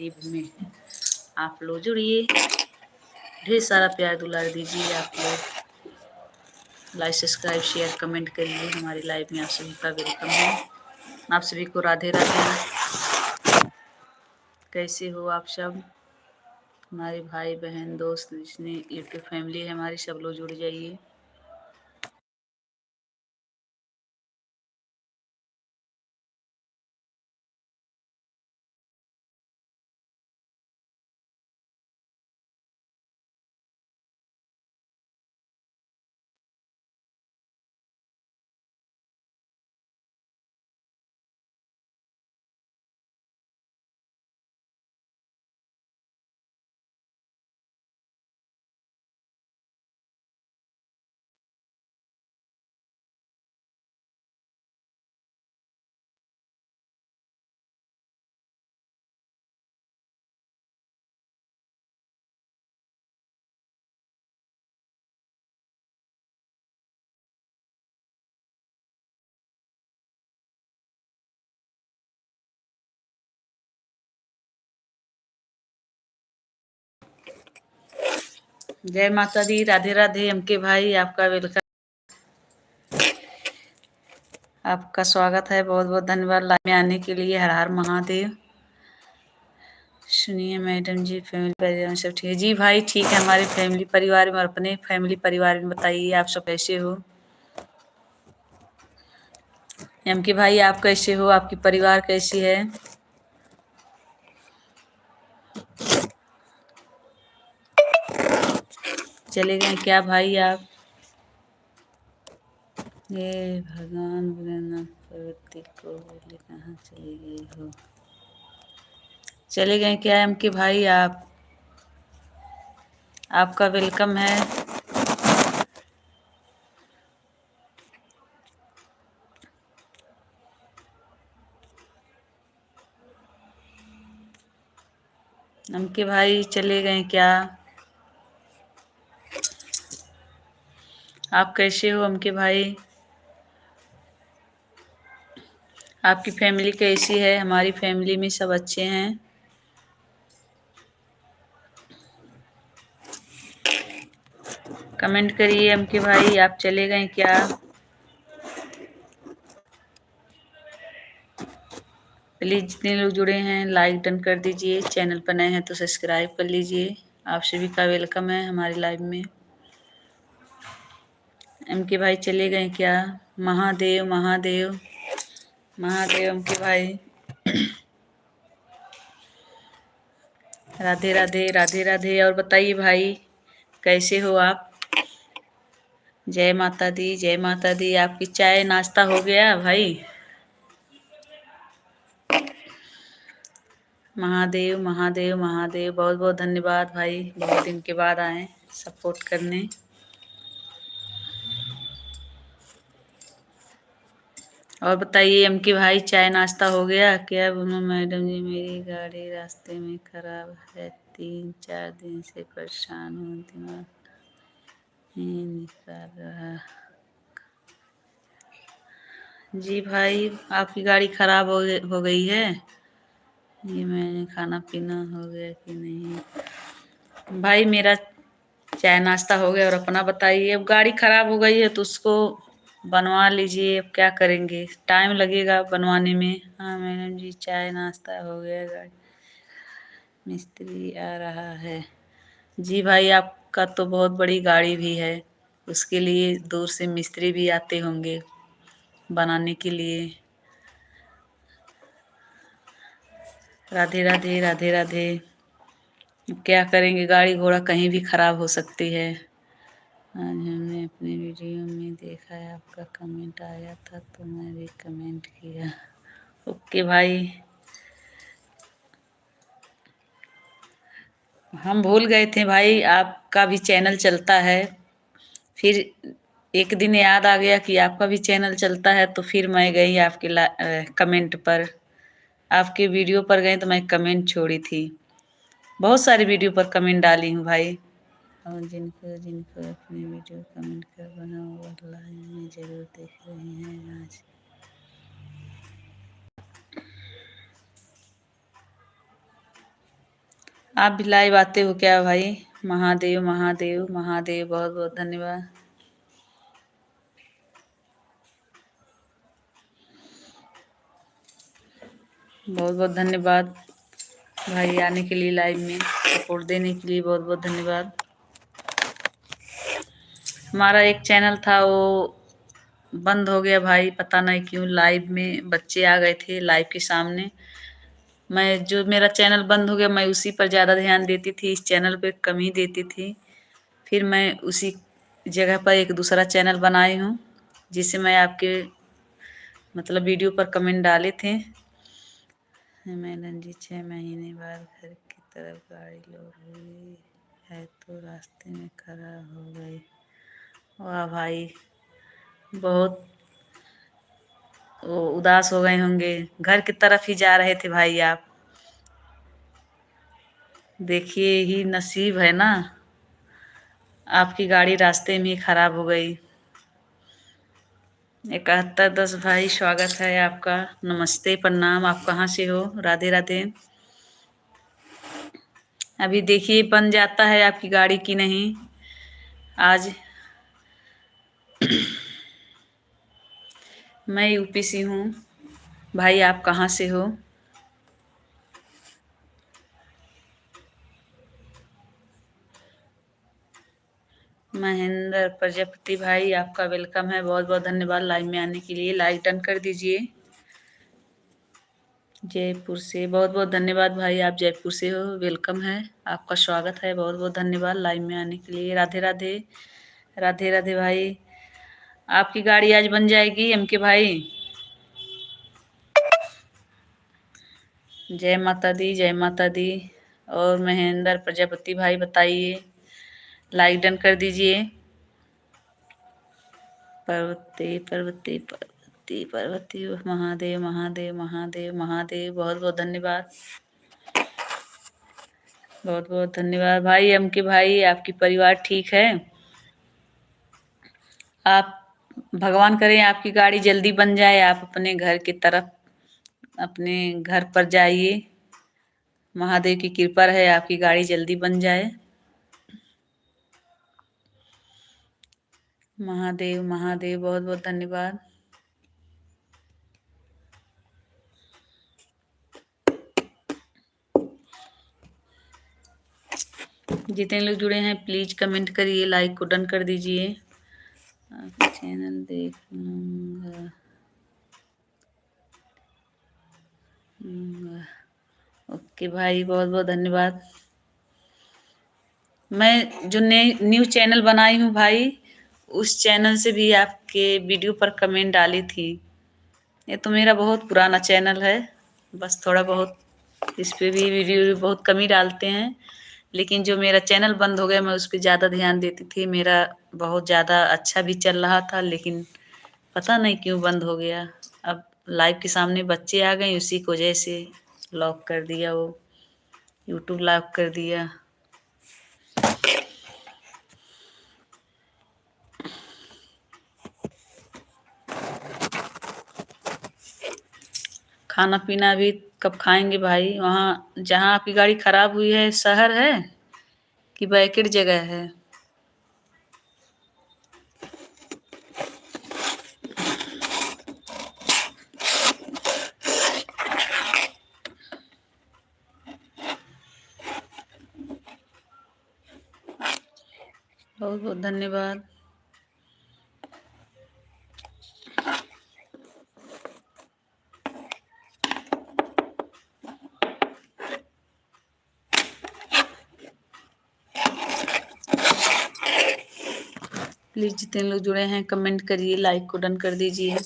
Live में आप लोग जुड़िए, ढेर सारा प्यार दुलार दीजिए। आप लोग लाइक सब्सक्राइब शेयर कमेंट करिए। हमारी लाइव में आप सभी का वेलकम है। आप सभी को राधे राधे। कैसे हो आप सब? हमारे भाई बहन दोस्त जितने यूट्यूब फैमिली है हमारी, सब लोग जुड़ जाइए। जय माता दी, राधे राधे। एमके भाई आपका वेलकम, आपका स्वागत है। बहुत बहुत धन्यवाद लाइव में आने के लिए। हर हर महादेव। सुनिए मैडम जी, फैमिली परिवार सब ठीक है? जी भाई ठीक है। हमारे फैमिली परिवार में और अपने फैमिली परिवार में बताइए आप सब कैसे हो? एमके भाई आप कैसे हो? आपकी परिवार कैसी है? चले गए क्या भाई आप? ये भगवान भोलेनाथ पार्वती को बोले कहाँ चली गई हो? चले गए क्या एमके भाई आप? आपका वेलकम है। एमके भाई चले गए क्या? आप कैसे हो एमके भाई? आपकी फैमिली कैसी है? हमारी फैमिली में सब अच्छे हैं। कमेंट करिए एमके भाई, आप चले गए क्या? प्लीज जितने लोग जुड़े हैं लाइक डन कर दीजिए। चैनल पर नए हैं तो सब्सक्राइब कर लीजिए। आप सभी का वेलकम है हमारी लाइव में। एमके भाई चले गए क्या? महादेव महादेव महादेव। एमके भाई राधे राधे राधे राधे। और बताइए भाई कैसे हो आप? जय माता दी जय माता दी। आपकी चाय नाश्ता हो गया भाई? महादेव महादेव महादेव। बहुत बहुत धन्यवाद भाई, बहुत दिन के बाद आए सपोर्ट करने। और बताइए एमके भाई चाय नाश्ता हो गया क्या? बोलो मैडम जी, मेरी गाड़ी रास्ते में खराब है, 3-4 दिन से परेशान हूँ, दिमाग नहीं निकाल रहा। जी भाई आपकी गाड़ी खराब हो गई है? ये मैंने खाना पीना हो गया कि नहीं? भाई मेरा चाय नाश्ता हो गया। और अपना बताइए। अब गाड़ी खराब हो गई है तो उसको बनवा लीजिए। अब क्या करेंगे, टाइम लगेगा बनवाने में। हाँ मैडम जी चाय नाश्ता हो गया, गाड़ी मिस्त्री आ रहा है। जी भाई आपका तो बहुत बड़ी गाड़ी भी है, उसके लिए दूर से मिस्त्री भी आते होंगे बनाने के लिए। राधे राधे राधे राधे। अब क्या करेंगे, गाड़ी घोड़ा कहीं भी खराब हो सकती है। आज हमने अपने वीडियो में देखा है आपका कमेंट आया था तो मैं भी कमेंट किया। ओके भाई, हम भूल गए थे भाई आपका भी चैनल चलता है। फिर एक दिन याद आ गया कि आपका भी चैनल चलता है तो फिर मैं गई आपके कमेंट पर, आपके वीडियो पर गए तो मैं कमेंट छोड़ी थी। बहुत सारी वीडियो पर कमेंट डाली हूँ भाई। और जिनको जिनको अपनी वीडियो कमेंट कर बना वो लाइव में जरूर देख रहे हैं आज। आप भी लाइव आते हो क्या भाई? महादेव महादेव महादेव, बहुत बहुत धन्यवाद। बहुत बहुत धन्यवाद भाई आने के लिए, लाइव में सपोर्ट देने के लिए बहुत बहुत धन्यवाद। हमारा एक चैनल था वो बंद हो गया भाई, पता नहीं क्यों। लाइव में बच्चे आ गए थे लाइव के सामने। मैं जो मेरा चैनल बंद हो गया, मैं उसी पर ज़्यादा ध्यान देती थी, इस चैनल पे कम ही देती थी। फिर मैं उसी जगह पर एक दूसरा चैनल बनाई हूँ, जिसे मैं आपके मतलब वीडियो पर कमेंट डाले थे। मैडम जी 6 महीने बाद घर की तरफ गाड़ी लोड हुई है तो रास्ते में खराब हो गई। वाह भाई, बहुत वो उदास हो गए होंगे, घर की तरफ ही जा रहे थे भाई आप। देखिए ही नसीब है ना, आपकी गाड़ी रास्ते में ही खराब हो गई। 7110 भाई स्वागत है आपका, नमस्ते प्रणाम। आप कहाँ से हो? राधे राधे। अभी देखिए बन जाता है आपकी गाड़ी की नहीं आज। मैं यूपी से हूँ भाई, आप कहाँ से हो? महेंद्र प्रजापति भाई आपका वेलकम है, बहुत बहुत धन्यवाद लाइव में आने के लिए। लाइक डन कर दीजिए। जयपुर से बहुत बहुत धन्यवाद भाई, आप जयपुर से हो, वेलकम है, आपका स्वागत है, बहुत बहुत धन्यवाद लाइव में आने के लिए। राधे राधे। राधे राधे भाई, आपकी गाड़ी आज बन जाएगी एम के भाई। जय माता दी, जय माता दी। और महेंद्र प्रजापति भाई बताइए, लाइक डन कर दीजिए। पार्वती पार्वती पार्वती पार्वती, महादेव महादेव महादेव महादेव, बहुत बहुत धन्यवाद। बहुत बहुत धन्यवाद भाई एम के भाई, आपकी परिवार ठीक है? आप भगवान करें आपकी गाड़ी जल्दी बन जाए, आप अपने घर की तरफ अपने घर पर जाइए। महादेव की कृपा है आपकी गाड़ी जल्दी बन जाए। महादेव महादेव, बहुत बहुत धन्यवाद। जितने लोग जुड़े हैं प्लीज कमेंट करिए, लाइक को डन कर दीजिए। आपका चैनल देख लूँगा। ओके भाई, बहुत बहुत धन्यवाद। मैं जो न्यू चैनल बनाई हूँ भाई, उस चैनल से भी आपके वीडियो पर कमेंट डाली थी। ये तो मेरा बहुत पुराना चैनल है, बस थोड़ा बहुत इस पे भी वीडियो बहुत कम ही डालते हैं। लेकिन जो मेरा चैनल बंद हो गया, मैं उस पर ज़्यादा ध्यान देती थी, मेरा बहुत ज़्यादा अच्छा भी चल रहा था, लेकिन पता नहीं क्यों बंद हो गया। अब लाइव के सामने बच्चे आ गए, उसी की वजह से लॉक कर दिया, वो यूट्यूब लॉक कर दिया। खाना पीना भी कब खाएंगे भाई? वहाँ जहाँ आपकी गाड़ी खराब हुई है शहर है कि बैकेट जगह है? बहुत बहुत धन्यवाद। प्लीज जितने लोग जुड़े हैं कमेंट करिए, लाइक को डन कर दीजिए।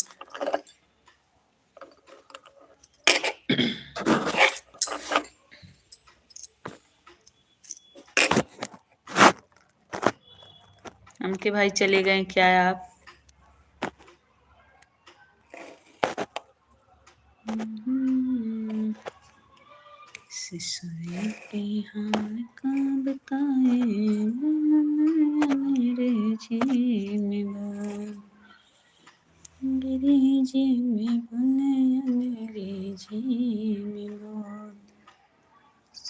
उनके भाई चले गए क्या आप? सिसुए के हाल का बताए मेरे जी में बात, मेरे जी में बने मेरे जी में बात।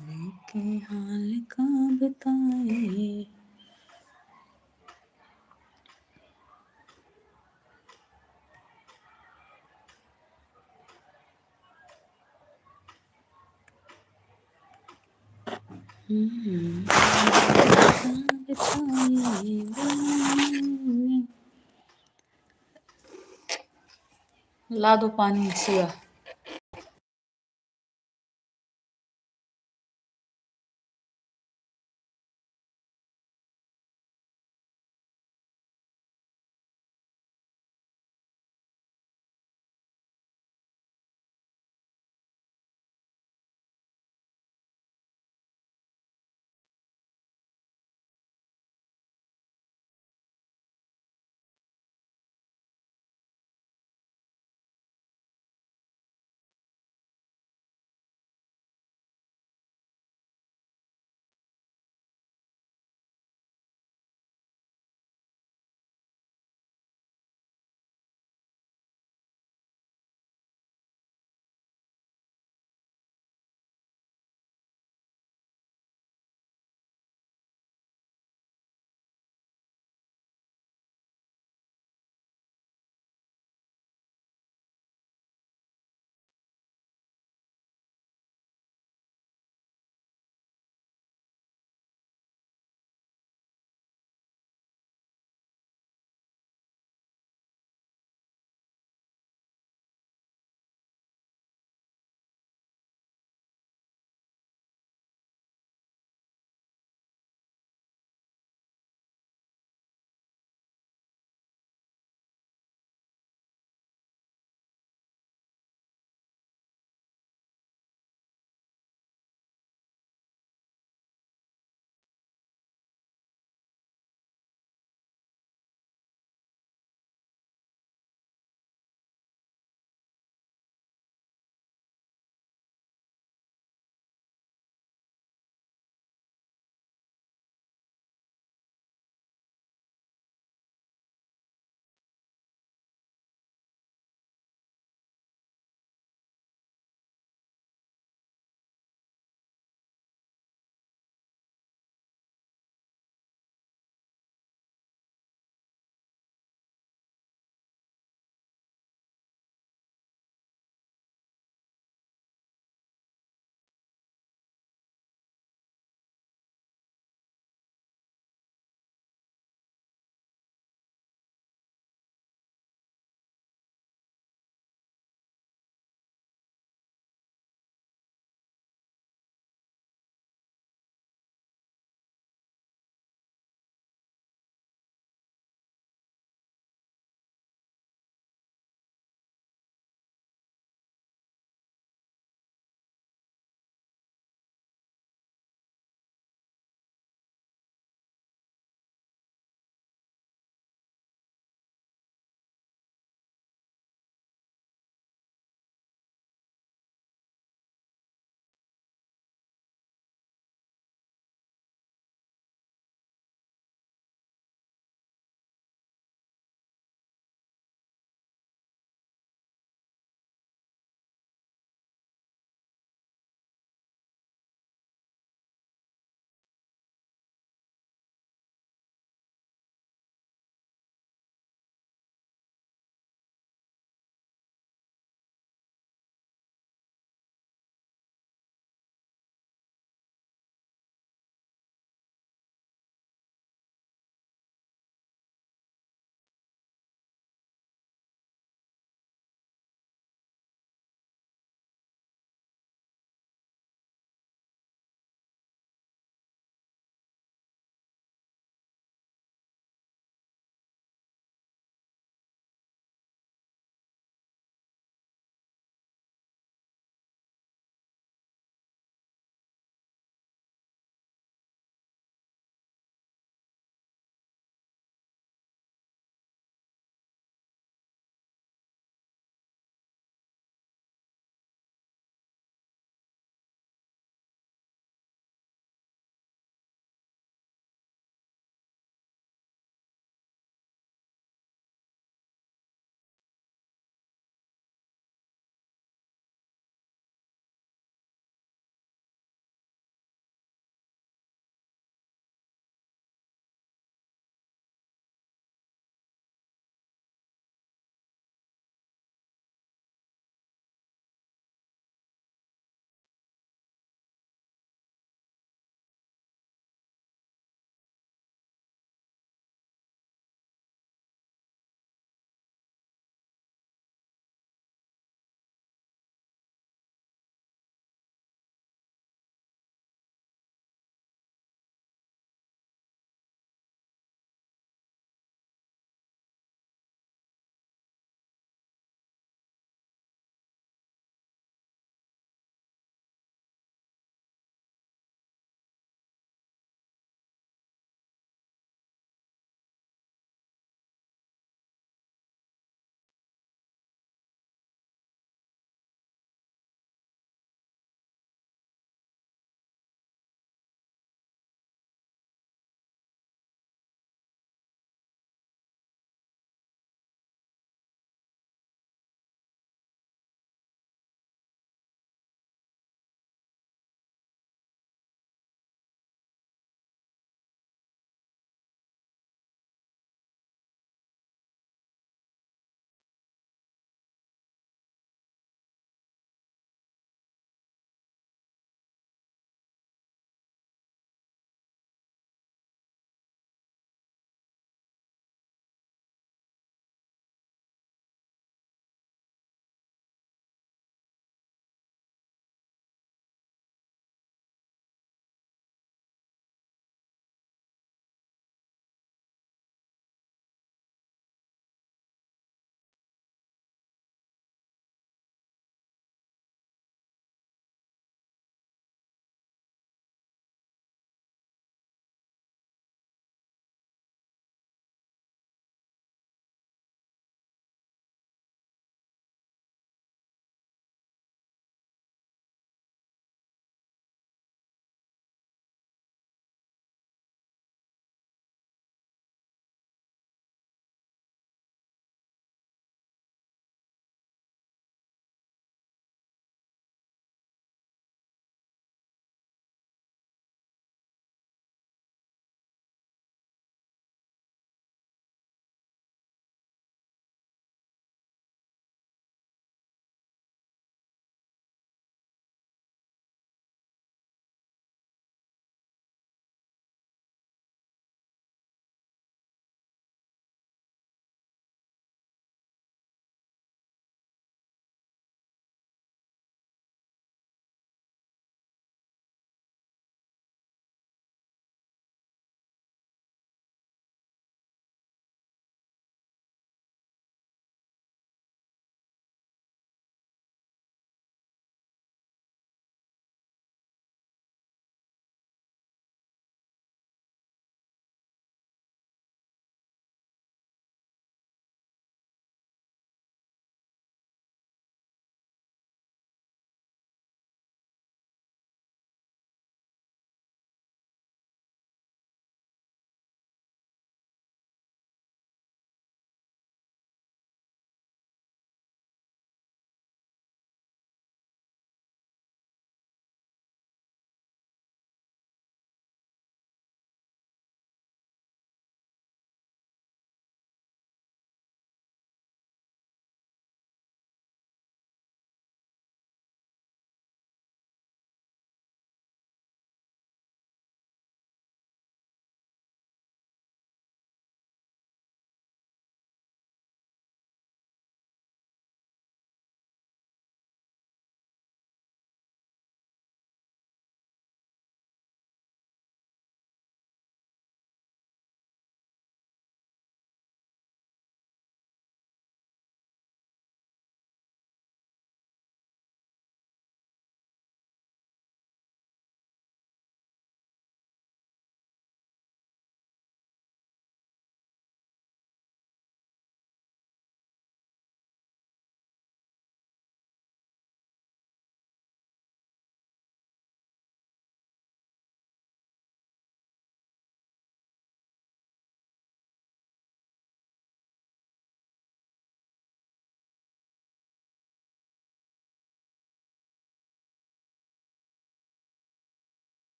के हाल का बताए। ला दो पानी सिया।